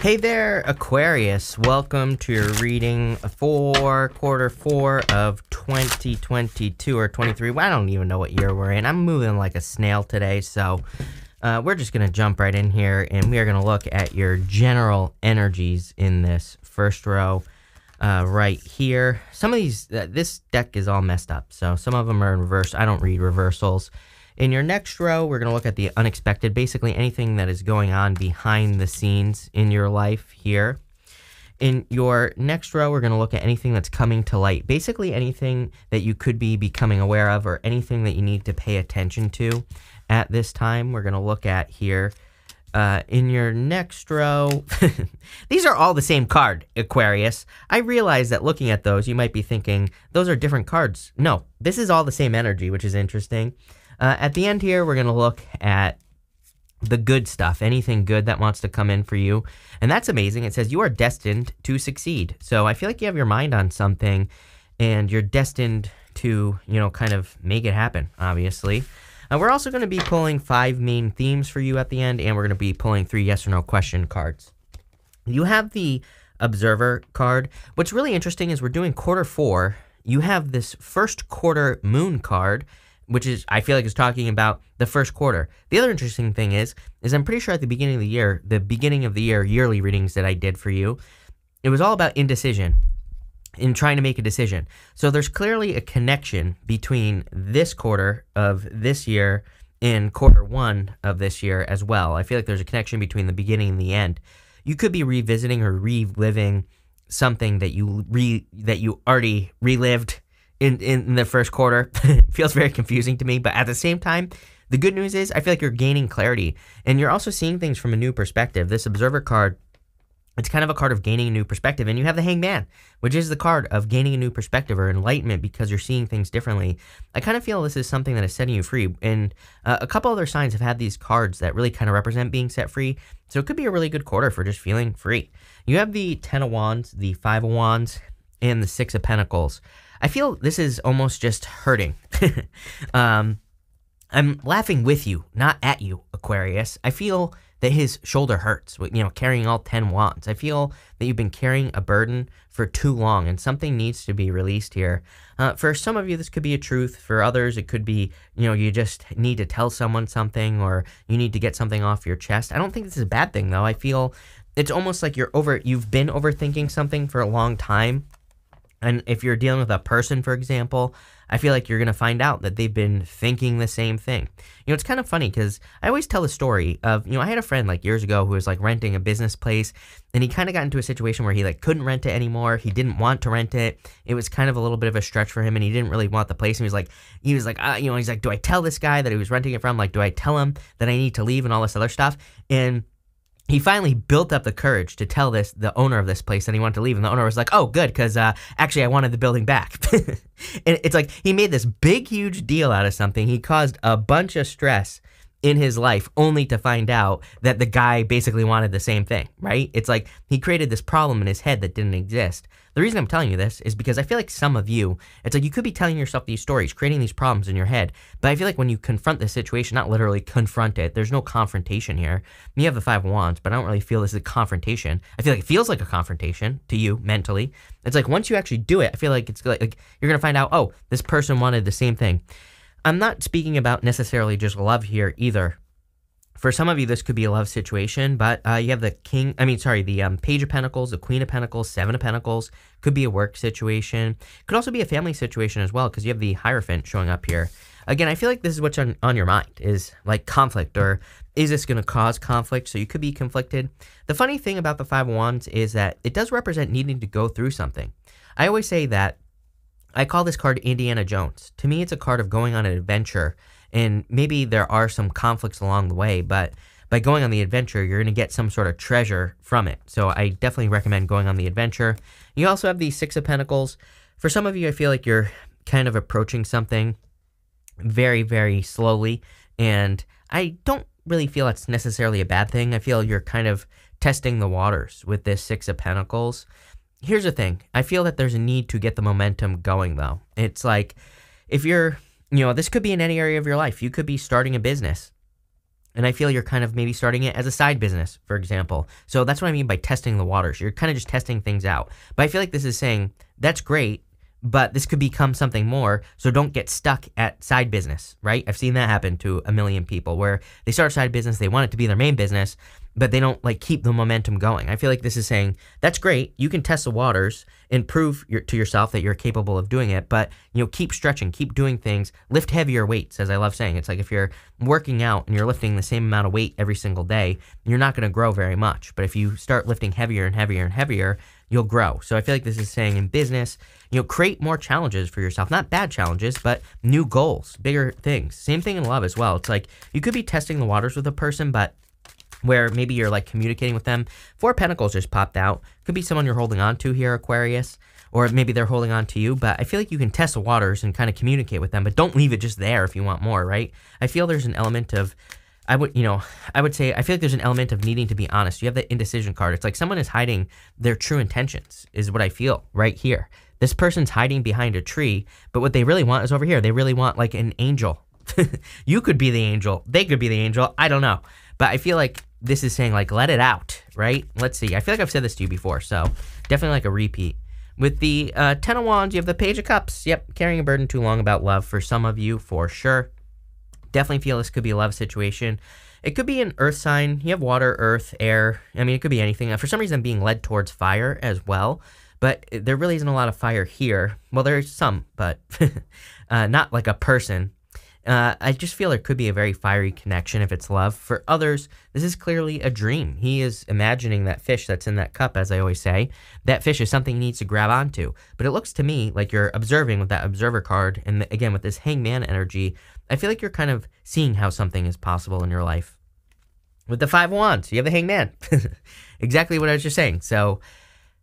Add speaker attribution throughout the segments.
Speaker 1: Hey there, Aquarius. Welcome to your reading for quarter 4 of 2022 or 23. Well, I don't even know what year we're in. I'm moving like a snail today, so we're just going to jump right in here, and we are going to look at your general energies in this first row right here. Some of these, this deck is all messed up, so some of them are in reverse. I don't read reversals. In your next row, we're going to look at the unexpected, basically anything that is going on behind the scenes in your life here. In your next row, we're going to look at anything that's coming to light, basically anything that you could be becoming aware of or anything that you need to pay attention to at this time. We're going to look at here. In your next row, these are all the same card, Aquarius. I realize that looking at those, you might be thinking, those are different cards. No, this is all the same energy, which is interesting. At the end here, we're going to look at the good stuff, anything good that wants to come in for you. And that's amazing. It says you are destined to succeed. So I feel like you have your mind on something and you're destined to, kind of make it happen, obviously. We're also going to be pulling 5 main themes for you at the end, and we're going to be pulling 3 yes or no question cards. You have the Observer card. What's really interesting is we're doing quarter 4. You have this first quarter moon card, which is, I feel like, is talking about the first quarter. The other interesting thing is I'm pretty sure at the beginning of the year yearly readings that I did for you, it was all about indecision, in trying to make a decision. So there's clearly a connection between this quarter of this year and quarter 1 of this year as well. I feel like there's a connection between the beginning and the end. You could be revisiting or reliving something that you already relived in the first quarter. It feels very confusing to me, but at the same time, the good news is I feel like you're gaining clarity, and you're also seeing things from a new perspective. This Observer card, it's kind of a card of gaining a new perspective, and you have the Hangman, which is the card of gaining a new perspective or enlightenment because you're seeing things differently. I kind of feel this is something that is setting you free, and a couple other signs have had these cards that really kind of represent being set free, so it could be a really good quarter for just feeling free. You have the 10 of Wands, the 5 of Wands, and the 6 of Pentacles. I feel this is almost just hurting. I'm laughing with you, not at you, Aquarius. I feel that his shoulder hurts, carrying all 10 wands. I feel that you've been carrying a burden for too long, and something needs to be released here. For some of you, this could be a truth. For others, it could be, you just need to tell someone something, or you need to get something off your chest. I don't think this is a bad thing, though. I feel it's almost like you've been overthinking something for a long time. And if you're dealing with a person, for example, I feel like you're going to find out that they've been thinking the same thing. It's kind of funny because I always tell the story of, I had a friend like years ago who was like renting a business place, and he kind of got into a situation where he like couldn't rent it anymore. He didn't want to rent it. It was kind of a little bit of a stretch for him, and he didn't really want the place. And he's like, do I tell this guy that he was renting it from? Like, do I tell him that I need to leave and all this other stuff? And he finally built up the courage to tell the owner of this place that he wanted to leave. And the owner was like, oh, good, because actually I wanted the building back. And it's like he made this big, huge deal out of something. He caused a bunch of stress in his life only to find out that the guy basically wanted the same thing, right? It's like he created this problem in his head that didn't exist. The reason I'm telling you this is because I feel like some of you, it's like you could be telling yourself these stories, creating these problems in your head, but I feel like when you confront this situation, not literally confront it, there's no confrontation here. You have the 5 of Wands, but I don't really feel this is a confrontation. I feel like it feels like a confrontation to you mentally. It's like once you actually do it, I feel like it's like you're going to find out, oh, this person wanted the same thing. I'm not speaking about necessarily just love here either. For some of you, this could be a love situation, but you have the Page of Pentacles, the Queen of Pentacles, 7 of Pentacles. Could be a work situation. Could also be a family situation as well, because you have the Hierophant showing up here. Again, I feel like this is what's on your mind, is like conflict, or is this going to cause conflict? So you could be conflicted. The funny thing about the 5 of Wands is that it does represent needing to go through something. I always say that I call this card Indiana Jones. To me, it's a card of going on an adventure, and maybe there are some conflicts along the way, but by going on the adventure, you're going to get some sort of treasure from it. So I definitely recommend going on the adventure. You also have the 6 of Pentacles. For some of you, I feel like you're kind of approaching something very, very slowly, and I don't really feel that's necessarily a bad thing. I feel you're kind of testing the waters with this 6 of Pentacles. Here's the thing. I feel that there's a need to get the momentum going, though. It's like if you're, this could be in any area of your life. You could be starting a business, And I feel you're kind of maybe starting it as a side business, for example. So that's what I mean by testing the waters. You're kind of just testing things out. But I feel like this is saying, that's great, but this could become something more, so don't get stuck at side business, right? I've seen that happen to a million people where they start a side business, they want it to be their main business, but they don't like keep the momentum going. I feel like this is saying, that's great, you can test the waters and prove to yourself that you're capable of doing it, but keep stretching, keep doing things, lift heavier weights, as I love saying. It's like if you're working out and you're lifting the same amount of weight every single day, you're not going to grow very much. But if you start lifting heavier and heavier and heavier, you'll grow. So I feel like this is saying in business, create more challenges for yourself. Not bad challenges, but new goals, bigger things. Same thing in love as well. It's like you could be testing the waters with a person, but where maybe you're like communicating with them. Four of Pentacles just popped out. Could be someone you're holding on to here, Aquarius, or maybe they're holding on to you, but I feel like you can test the waters and kind of communicate with them, but don't leave it just there if you want more, right? I feel there's an element of, I would say, I feel like there's an element of needing to be honest. You have the indecision card. It's like someone is hiding their true intentions, is what I feel right here. This person's hiding behind a tree, but what they really want is over here. They really want like an angel. You could be the angel. They could be the angel. I don't know. But I feel like this is saying like, let it out, right? Let's see. I feel like I've said this to you before, so definitely like a repeat. With the 10 of Wands, you have the Page of Cups. Yep, carrying a burden too long about love for some of you, for sure. Definitely feel this could be a love situation. It could be an earth sign. You have water, earth, air. I mean, it could be anything. For some reason, I'm being led towards fire as well. But there really isn't a lot of fire here. Well, there's some, but not like a person. I just feel there could be a very fiery connection if it's love. For others, this is clearly a dream. He is imagining that fish that's in that cup, as I always say. That fish is something he needs to grab onto. But it looks to me like you're observing with that observer card. And again, with this hangman energy, I feel like you're kind of seeing how something is possible in your life. With the 5 of Wands, you have the hangman. Exactly what I was just saying. So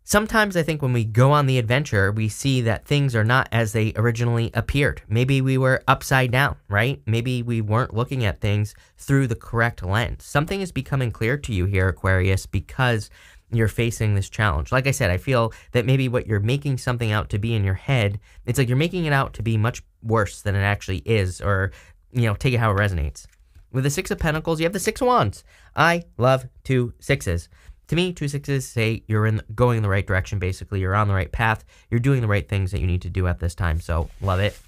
Speaker 1: sometimes I think when we go on the adventure, we see that things are not as they originally appeared. Maybe we were upside down, right? Maybe we weren't looking at things through the correct lens. Something is becoming clear to you here, Aquarius, because you're facing this challenge. Like I said, I feel that maybe what you're making something out to be in your head, it's like you're making it out to be much worse than it actually is, or, take it how it resonates. With the 6 of Pentacles, you have the 6 of Wands. I love 2 6s. To me, 2 6s say you're going in the right direction, basically. You're on the right path. You're doing the right things that you need to do at this time, so love it.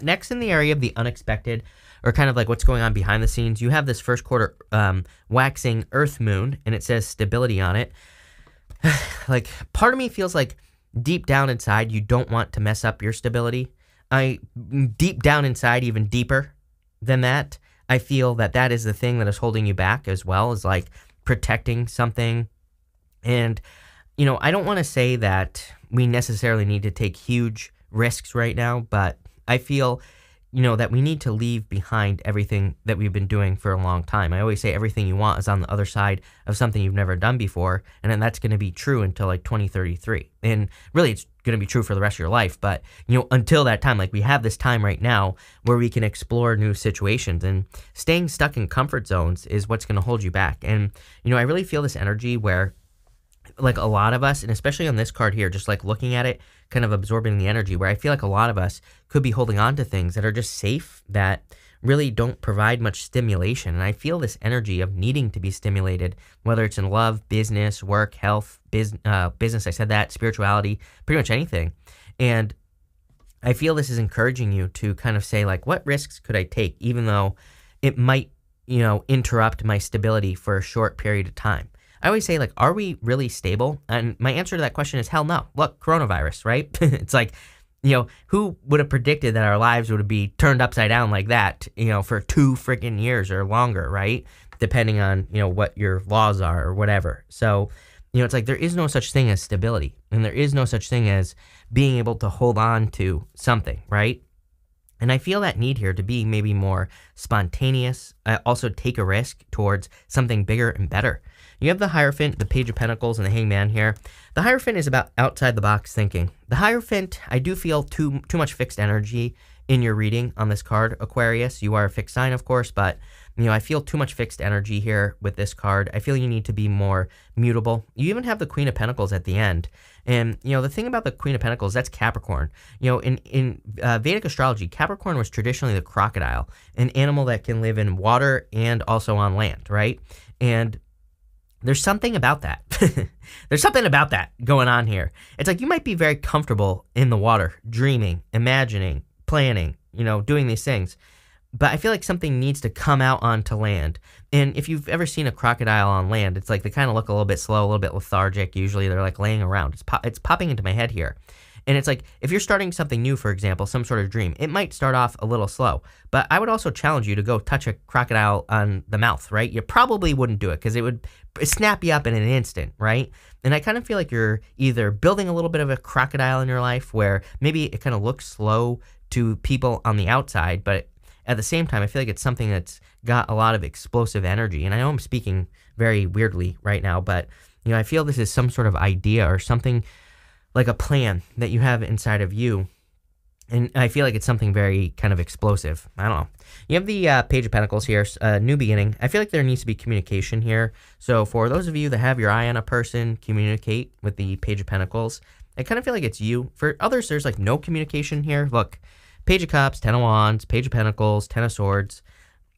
Speaker 1: Next, in the area of the unexpected, or kind of like what's going on behind the scenes, you have this first quarter waxing Earth Moon, and it says stability on it. Like, part of me feels like deep down inside, you don't want to mess up your stability. Deep down inside, even deeper than that, I feel that that is the thing that is holding you back as well, is like protecting something. And, I don't want to say that we necessarily need to take huge risks right now, but I feel, that we need to leave behind everything that we've been doing for a long time. I always say everything you want is on the other side of something you've never done before, and then that's going to be true until like 2033. And really, it's going to be true for the rest of your life, but, until that time, like we have this time right now where we can explore new situations, and staying stuck in comfort zones is what's going to hold you back. And, I really feel this energy where, like, a lot of us, and especially on this card here, just like looking at it, kind of absorbing the energy, where I feel like a lot of us could be holding on to things that are just safe, that really don't provide much stimulation. And I feel this energy of needing to be stimulated, whether it's in love, business, work, health, business, I said that, spirituality, pretty much anything. And I feel this is encouraging you to kind of say, like, what risks could I take, even though it might, interrupt my stability for a short period of time? I always say, like, are we really stable? And my answer to that question is hell no. Look, coronavirus, right? It's like, who would have predicted that our lives would be turned upside down like that, for 2 freaking years or longer, right? Depending on, what your laws are or whatever. So, it's like there is no such thing as stability, and there is no such thing as being able to hold on to something, right? And I feel that need here to be maybe more spontaneous, also take a risk towards something bigger and better. You have the Hierophant, the Page of Pentacles, and the Hangman here. The Hierophant is about outside-the-box thinking. The Hierophant, I do feel too much fixed energy in your reading on this card, Aquarius. You are a fixed sign, of course, but You know, I feel too much fixed energy here with this card. I feel you need to be more mutable. You even have the Queen of Pentacles at the end. And, you know, the thing about the Queen of Pentacles, that's Capricorn. You know, in Vedic astrology, Capricorn was traditionally the crocodile, an animal that can live in water and also on land, right? And there's something about that. There's something about that going on here. It's like you might be very comfortable in the water, dreaming, imagining, planning, you know, doing these things. But I feel like something needs to come out onto land. And if you've ever seen a crocodile on land, it's like they kind of look a little bit slow, a little bit lethargic. Usually they're like laying around. It's popping into my head here. And it's like if you're starting something new, for example, some sort of dream, it might start off a little slow. But I would also challenge you to go touch a crocodile on the mouth, right? You probably wouldn't do it because it would snap you up in an instant, right? And I kind of feel like you're either building a little bit of a crocodile in your life where maybe it kind of looks slow to people on the outside, but at the same time, I feel like it's something that's got a lot of explosive energy. And I know I'm speaking very weirdly right now, but, you know, I feel this is some sort of idea or something like a plan that you have inside of you. And I feel like it's something very kind of explosive. I don't know. You have the Page of Pentacles here, new beginning. I feel like there needs to be communication here. So for those of you that have your eye on a person, communicate with the Page of Pentacles. I kind of feel like it's you. For others, there's like no communication here. Look. Page of Cups, Ten of Wands, Page of Pentacles, Ten of Swords.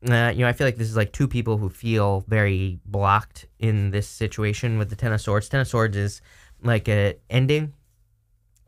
Speaker 1: You know, I feel like this is like two people who feel very blocked in this situation with the Ten of Swords. Ten of Swords is like an ending,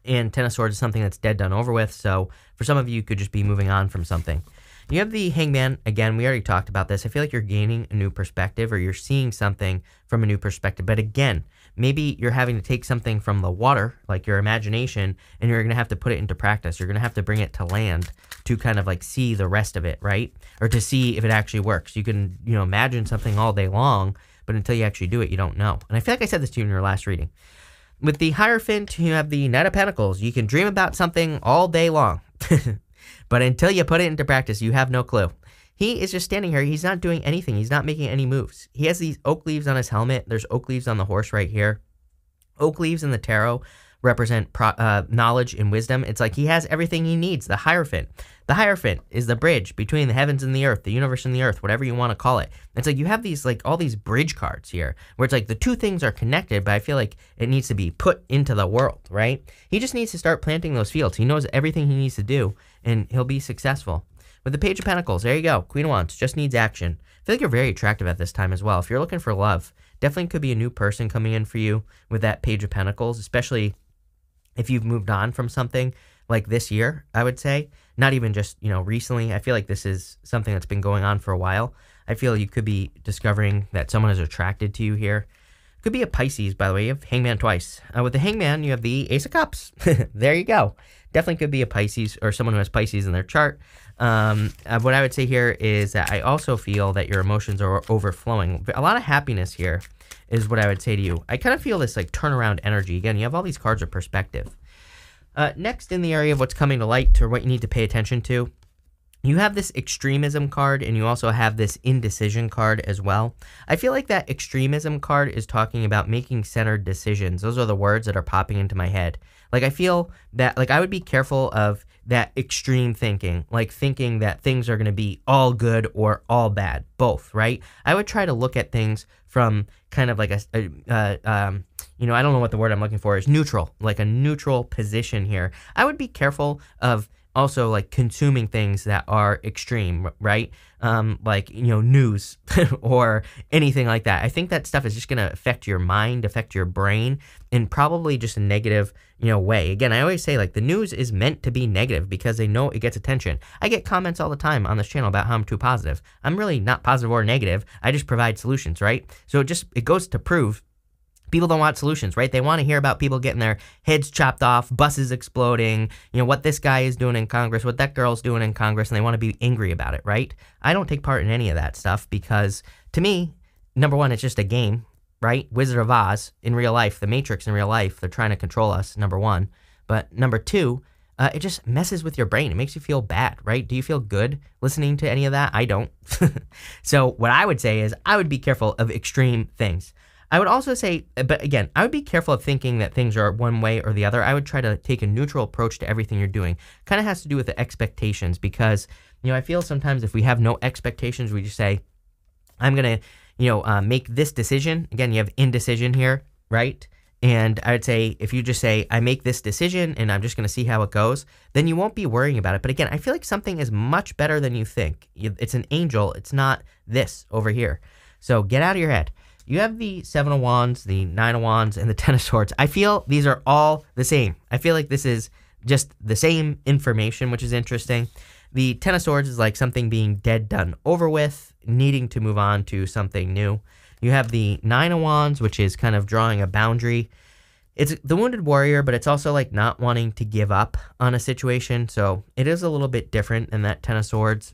Speaker 1: and Ten of Swords is something that's dead, done, over with. So for some of you, you could just be moving on from something. You have the Hangman. Again, we already talked about this. I feel like you're gaining a new perspective or you're seeing something from a new perspective. But again, maybe you're having to take something from the water, like your imagination, and you're going to have to put it into practice. You're going to have to bring it to land to kind of like see the rest of it, right? Or to see if it actually works. You can, you know, imagine something all day long, but until you actually do it, you don't know. And I feel like I said this to you in your last reading. With the Hierophant, you have the Knight of Pentacles. You can dream about something all day long. But until you put it into practice, you have no clue. He is just standing here. He's not doing anything. He's not making any moves. He has these oak leaves on his helmet. There's oak leaves on the horse right here. Oak leaves in the tarot represent knowledge and wisdom. It's like he has everything he needs, the Hierophant. The Hierophant is the bridge between the heavens and the earth, the universe and the earth, whatever you want to call it. It's like you have these, like, all these bridge cards here, where it's like the two things are connected, but I feel like it needs to be put into the world, right? He just needs to start planting those fields. He knows everything he needs to do, and he'll be successful. With the Page of Pentacles, there you go. Queen of Wands, just needs action. I feel like you're very attractive at this time as well. If you're looking for love, definitely could be a new person coming in for you with that Page of Pentacles, especially if you've moved on from something like this year, I would say. Not even just, you know, recently. I feel like this is something that's been going on for a while. I feel you could be discovering that someone is attracted to you here. Could be a Pisces, by the way. You have Hangman twice. With the Hangman, you have the Ace of Cups. There you go. Definitely could be a Pisces or someone who has Pisces in their chart. What I would say here is that I also feel that your emotions are overflowing. A lot of happiness here is what I would say to you. I kind of feel this like turnaround energy. Again, you have all these cards of perspective. Next, in the area of what's coming to light or what you need to pay attention to, you have this extremism card and you also have this indecision card as well. I feel like that extremism card is talking about making centered decisions. Those are the words that are popping into my head. Like, I feel that, like, I would be careful of that extreme thinking, like thinking that things are going to be all good or all bad, both, right? I would try to look at things from kind of like you know, I don't know what the word I'm looking for is, neutral, like a neutral position here. I would be careful of also like consuming things that are extreme, right? Like, you know, news or anything like that. I think that stuff is just going to affect your mind, affect your brain in probably just a negative, you know, way. Again, I always say, like, the news is meant to be negative because they know it gets attention. I get comments all the time on this channel about how I'm too positive. I'm really not positive or negative. I just provide solutions, right? So it goes to prove people don't want solutions, right? They want to hear about people getting their heads chopped off, buses exploding, you know, what this guy is doing in Congress, what that girl's doing in Congress, and they want to be angry about it, right? I don't take part in any of that stuff because, to me, number one, it's just a game, right? Wizard of Oz in real life, the Matrix in real life, they're trying to control us, number one. But number two, it just messes with your brain. It makes you feel bad, right? Do you feel good listening to any of that? I don't. So what I would say is I would be careful of extreme things. I would also say, but again, I would be careful of thinking that things are one way or the other. I would try to take a neutral approach to everything you're doing. Kind of has to do with the expectations because, you know, I feel sometimes if we have no expectations, we just say, I'm going to, make this decision. Again, you have indecision here, right? And I would say if you just say, I make this decision and I'm just going to see how it goes, then you won't be worrying about it. But again, I feel like something is much better than you think. It's an angel. It's not this over here. So get out of your head. You have the 7 of Wands, the 9 of Wands, and the 10 of Swords. I feel these are all the same. I feel like this is just the same information, which is interesting. The 10 of Swords is like something being dead, done, over with, needing to move on to something new. You have the 9 of Wands, which is kind of drawing a boundary. It's the Wounded Warrior, but it's also like not wanting to give up on a situation. So it is a little bit different than that 10 of Swords.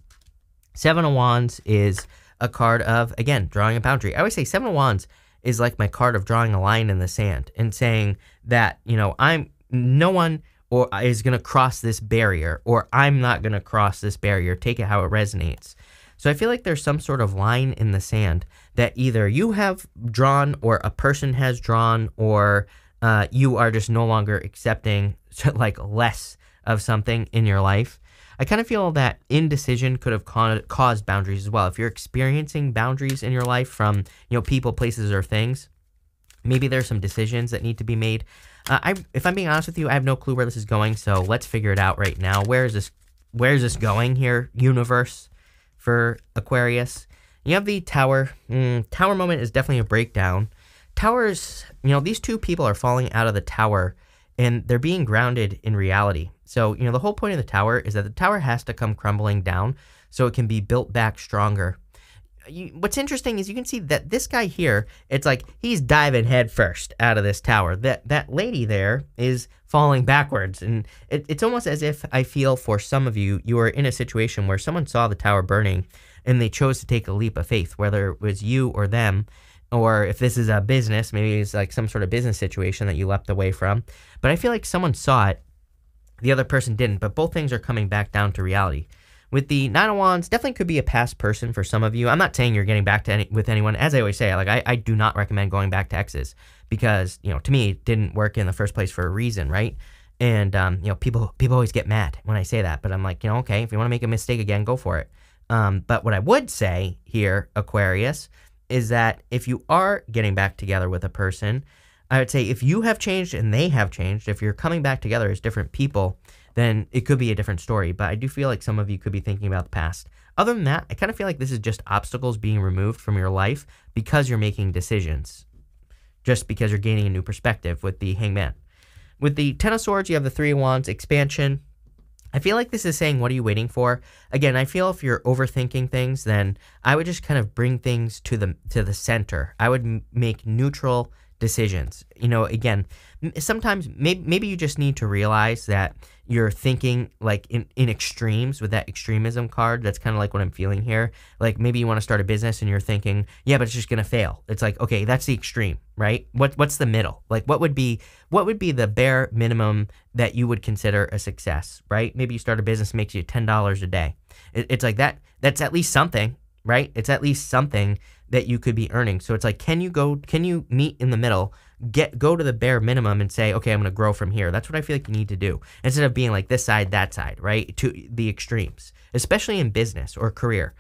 Speaker 1: 7 of Wands is a card of, again, drawing a boundary. I always say 7 of Wands is like my card of drawing a line in the sand and saying that, no one or is going to cross this barrier, or I'm not going to cross this barrier. Take it how it resonates. So I feel like there's some sort of line in the sand that either you have drawn or a person has drawn, or you are just no longer accepting like less of something in your life. I kind of feel that indecision could have caused boundaries as well. If you're experiencing boundaries in your life from, people, places, or things, maybe there's some decisions that need to be made. If I'm being honest with you, I have no clue where this is going, so let's figure it out right now. Where is this going here, universe, for Aquarius? You have the Tower. Tower moment is definitely a breakdown. Towers, these two people are falling out of the tower, and they're being grounded in reality. So, the whole point of the tower is that the tower has to come crumbling down so it can be built back stronger. What's interesting is you can see that this guy here, it's like he's diving head first out of this tower. That lady there is falling backwards. And it's almost as if I feel for some of you, you are in a situation where someone saw the tower burning and they chose to take a leap of faith, whether it was you or them. Or if this is a business, maybe it's like some sort of business situation that you leapt away from. But I feel like someone saw it, the other person didn't. But both things are coming back down to reality. With the 9 of Wands, definitely could be a past person for some of you. I'm not saying you're getting back to with anyone. As I always say, like I do not recommend going back to exes because, to me, it didn't work in the first place for a reason, right? And, people always get mad when I say that. But I'm like, okay, if you want to make a mistake again, go for it. But what I would say here, Aquarius, is that if you are getting back together with a person, I would say if you have changed and they have changed, if you're coming back together as different people, then it could be a different story. But I do feel like some of you could be thinking about the past. Other than that, I kind of feel like this is just obstacles being removed from your life because you're making decisions, just because you're gaining a new perspective with the Hangman. With the 10 of Swords, you have the 3 of Wands, expansion. I feel like this is saying, what are you waiting for? Again, I feel if you're overthinking things, then I would just kind of bring things to the center. I would make neutral decisions. Again, sometimes maybe you just need to realize that you're thinking like in extremes with that extremism card. That's kind of like what I'm feeling here. Like maybe you want to start a business and you're thinking, yeah, but it's just going to fail. It's like, okay, that's the extreme, right? What's the middle? Like what would be the bare minimum that you would consider a success, right? Maybe you start a business, makes you $10 a day. It's like that's at least something, right? It's at least something that you could be earning. So it's like, can you meet in the middle, go to the bare minimum and say, okay, I'm going to grow from here. That's what I feel like you need to do. Instead of being like this side, that side, right? To the extremes, especially in business or career.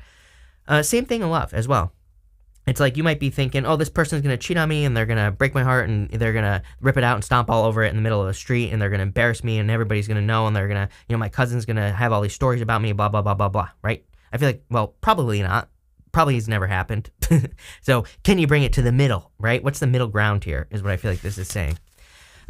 Speaker 1: Same thing in love as well. It's like you might be thinking, oh, this person's going to cheat on me and they're going to break my heart and they're going to rip it out and stomp all over it in the middle of the street and they're going to embarrass me and everybody's going to know and they're going to, my cousin's going to have all these stories about me, blah, blah, blah, blah, blah, right? I feel like, well, probably not. Probably has never happened. So can you bring it to the middle, right? What's the middle ground here is what I feel like this is saying.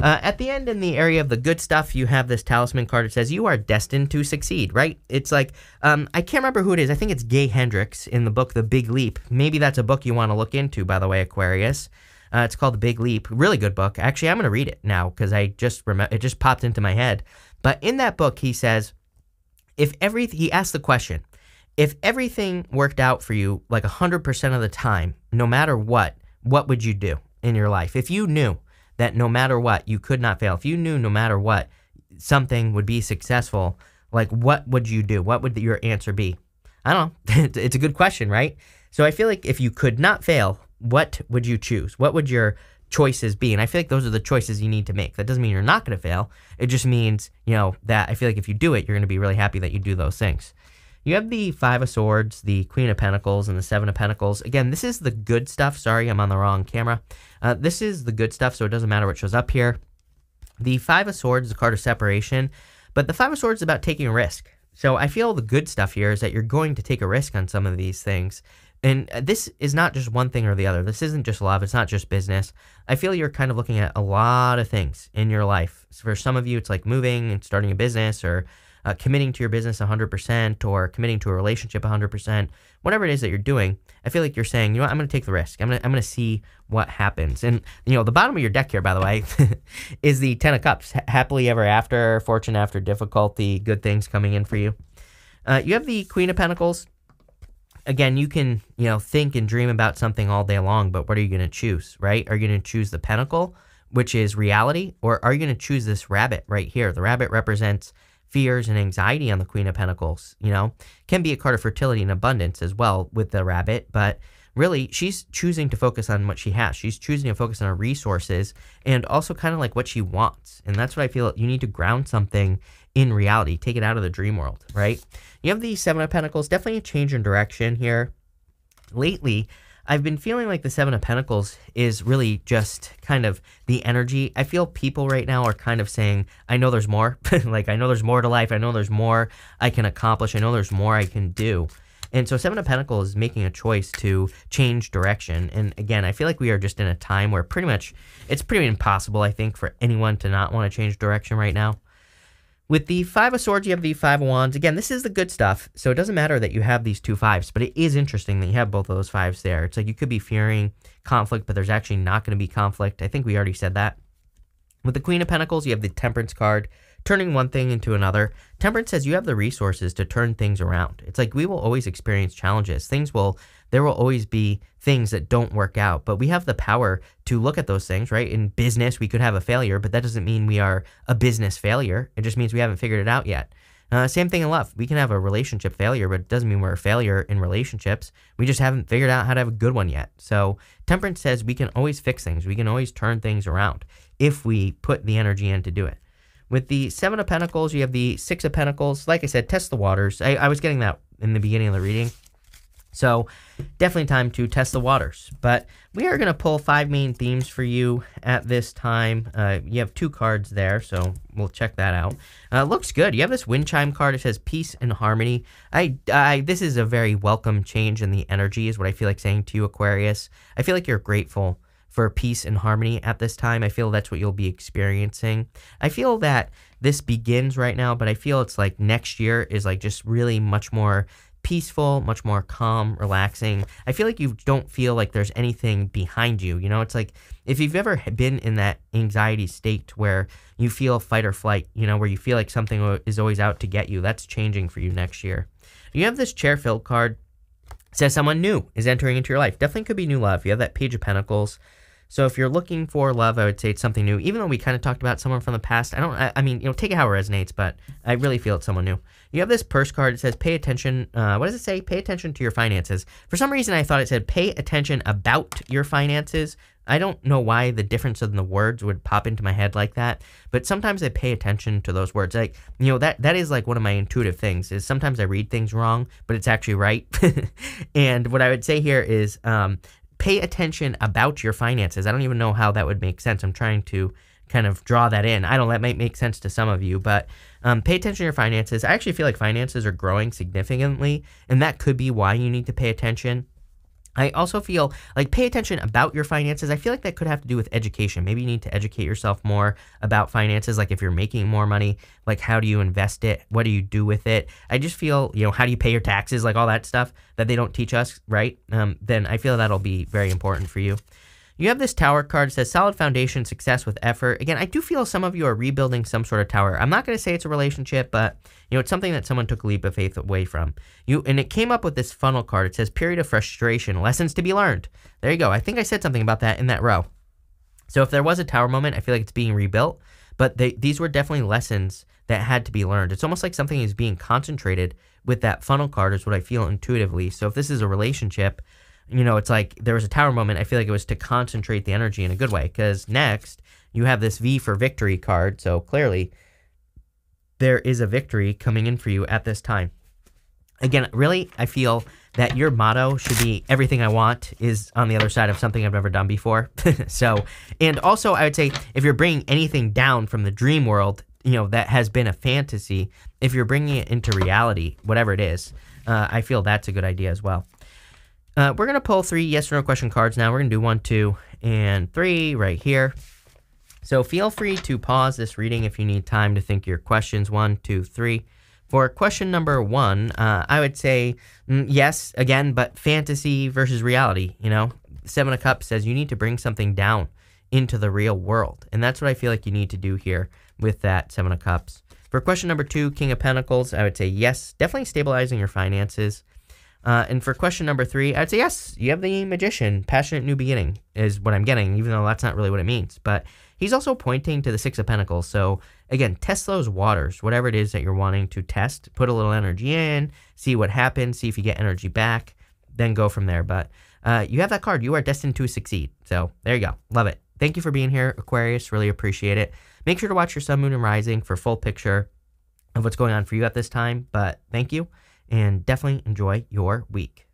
Speaker 1: At the end, in the area of the good stuff, you have this talisman card. It says you are destined to succeed, right? It's like, I can't remember who it is. I think it's Gay Hendricks in the book, The Big Leap. Maybe that's a book you want to look into, by the way, Aquarius. It's called The Big Leap. Really good book. Actually, I'm going to read it now because it just popped into my head. But in that book, he says, he asked the question, if everything worked out for you like 100% of the time, no matter what would you do in your life? If you knew that no matter what, you could not fail, if you knew no matter what, something would be successful, like what would you do? What would your answer be? I don't know. It's a good question, right? So I feel like if you could not fail, what would you choose? What would your choices be? And I feel like those are the choices you need to make. That doesn't mean you're not going to fail. It just means, that I feel like if you do it, you're going to be really happy that you do those things. You have the Five of Swords, the Queen of Pentacles, and the Seven of Pentacles. Again, this is the good stuff. Sorry, I'm on the wrong camera. This is the good stuff, so it doesn't matter what shows up here. The Five of Swords is a card of separation, but the Five of Swords is about taking a risk. So I feel the good stuff here is that you're going to take a risk on some of these things. And this is not just one thing or the other. This isn't just love. It's not just business. I feel you're kind of looking at a lot of things in your life. So for some of you, it's like moving and starting a business, or committing to your business 100%, or committing to a relationship 100%. Whatever it is that you're doing, I feel like you're saying, you know what, I'm going to take the risk. I'm going to see what happens. And, you know, the bottom of your deck here, by the way, is the Ten of Cups. Happily ever after, fortune after difficulty, good things coming in for you. You have the Queen of Pentacles. Again, you can, you know, think and dream about something all day long, but what are you going to choose, right? Are you going to choose the Pentacle, which is reality, or are you going to choose this rabbit right here? The rabbit represents fears and anxiety on the Queen of Pentacles, you know. Can be a card of fertility and abundance as well with the rabbit, but really, she's choosing to focus on what she has. She's choosing to focus on her resources and also kind of like what she wants. And that's what I feel you need to ground something in reality. Take it out of the dream world, right? You have the Seven of Pentacles. Definitely a change in direction here. Lately, I've been feeling like the Seven of Pentacles is really just kind of the energy. I feel people right now are kind of saying, I know there's more. Like, I know there's more to life. I know there's more I can accomplish. I know there's more I can do. And so Seven of Pentacles is making a choice to change direction. And again, I feel like we are just in a time where it's pretty impossible, I think, for anyone to not want to change direction right now. With the Five of Swords, you have the Five of Wands. Again, this is the good stuff, so it doesn't matter that you have these two fives, but it is interesting that you have both of those fives there. It's like you could be fearing conflict, but there's actually not going to be conflict. I think we already said that. With the Queen of Pentacles, you have the Temperance card, turning one thing into another. Temperance says you have the resources to turn things around. It's like we will always experience challenges. There will always be things that don't work out, but we have the power to look at those things, right? In business, we could have a failure, but that doesn't mean we are a business failure. It just means we haven't figured it out yet. Same thing in love. We can have a relationship failure, but it doesn't mean we're a failure in relationships. We just haven't figured out how to have a good one yet. So Temperance says we can always fix things. We can always turn things around if we put the energy in to do it. With the Seven of Pentacles, you have the Six of Pentacles. Like I said, test the waters. I was getting that in the beginning of the reading. So definitely time to test the waters. But we are going to pull 5 main themes for you at this time. You have 2 cards there, so we'll check that out. Looks good. You have this wind chime card. It says peace and harmony. This is a very welcome change in the energy is what I feel like saying to you, Aquarius. I feel like you're grateful for peace and harmony at this time. I feel that's what you'll be experiencing. I feel that this begins right now, but I feel it's like next year is like just really much more peaceful, much more calm, relaxing. I feel like you don't feel like there's anything behind you. You know, it's like if you've ever been in that anxiety state where you feel fight or flight, you know, where you feel like something is always out to get you, that's changing for you next year. You have this chair-filled card. It says someone new is entering into your life. Definitely could be new love. You have that Page of Pentacles. So if you're looking for love, I would say it's something new. Even though we kind of talked about someone from the past, I mean, you know, take it how it resonates, but I really feel it's someone new. You have this purse card. It says pay attention. What does it say? Pay attention to your finances. For some reason, I thought it said pay attention about your finances. I don't know why the difference in the words would pop into my head like that, but sometimes I pay attention to those words. Like, you know, that is like one of my intuitive things is sometimes I read things wrong, but it's actually right. And what I would say here is, pay attention about your finances. I don't even know how that would make sense. I'm trying to kind of draw that in. I don't know, that might make sense to some of you, but pay attention to your finances. I actually feel like finances are growing significantly, and that could be why you need to pay attention. I also feel like pay attention about your finances. I feel like that could have to do with education. Maybe you need to educate yourself more about finances. Like if you're making more money, like how do you invest it? What do you do with it? I just feel, you know, how do you pay your taxes? Like all that stuff that they don't teach us, right? Then I feel that'll be very important for you. You have this tower card. It says solid foundation, success with effort. Again, I do feel some of you are rebuilding some sort of tower. I'm not going to say it's a relationship, but you know, it's something that someone took a leap of faith away from. And it came up with this funnel card. It says period of frustration, lessons to be learned. There you go. I think I said something about that in that row. So if there was a tower moment, I feel like it's being rebuilt, but these were definitely lessons that had to be learned. It's almost like something is being concentrated with that funnel card is what I feel intuitively. So if this is a relationship, you know, it's like there was a tower moment. I feel like it was to concentrate the energy in a good way because next you have this V for victory card. So clearly there is a victory coming in for you at this time. Again, really, I feel that your motto should be everything I want is on the other side of something I've never done before. So, and also I would say if you're bringing anything down from the dream world, that has been a fantasy, if you're bringing it into reality, whatever it is, I feel that's a good idea as well. We're going to pull 3 yes or no question cards now. We're going to do 1, 2, and 3 right here. So feel free to pause this reading if you need time to think your questions. 1, 2, 3. For question number 1, I would say yes, again, but fantasy versus reality. 7 of Cups says you need to bring something down into the real world. And that's what I feel like you need to do here with that 7 of Cups. For question number 2, King of Pentacles, I would say yes, definitely stabilizing your finances. And for question number 3, I'd say yes, you have the Magician. Passionate new beginning is what I'm getting, even though that's not really what it means. But he's also pointing to the 6 of Pentacles. So again, test those waters, whatever it is that you're wanting to test. Put a little energy in, see what happens, see if you get energy back, then go from there. But you have that card. You are destined to succeed. So there you go. Love it. Thank you for being here, Aquarius. Really appreciate it. Make sure to watch your sun, moon, and rising for full picture of what's going on for you at this time. But thank you, and definitely enjoy your week.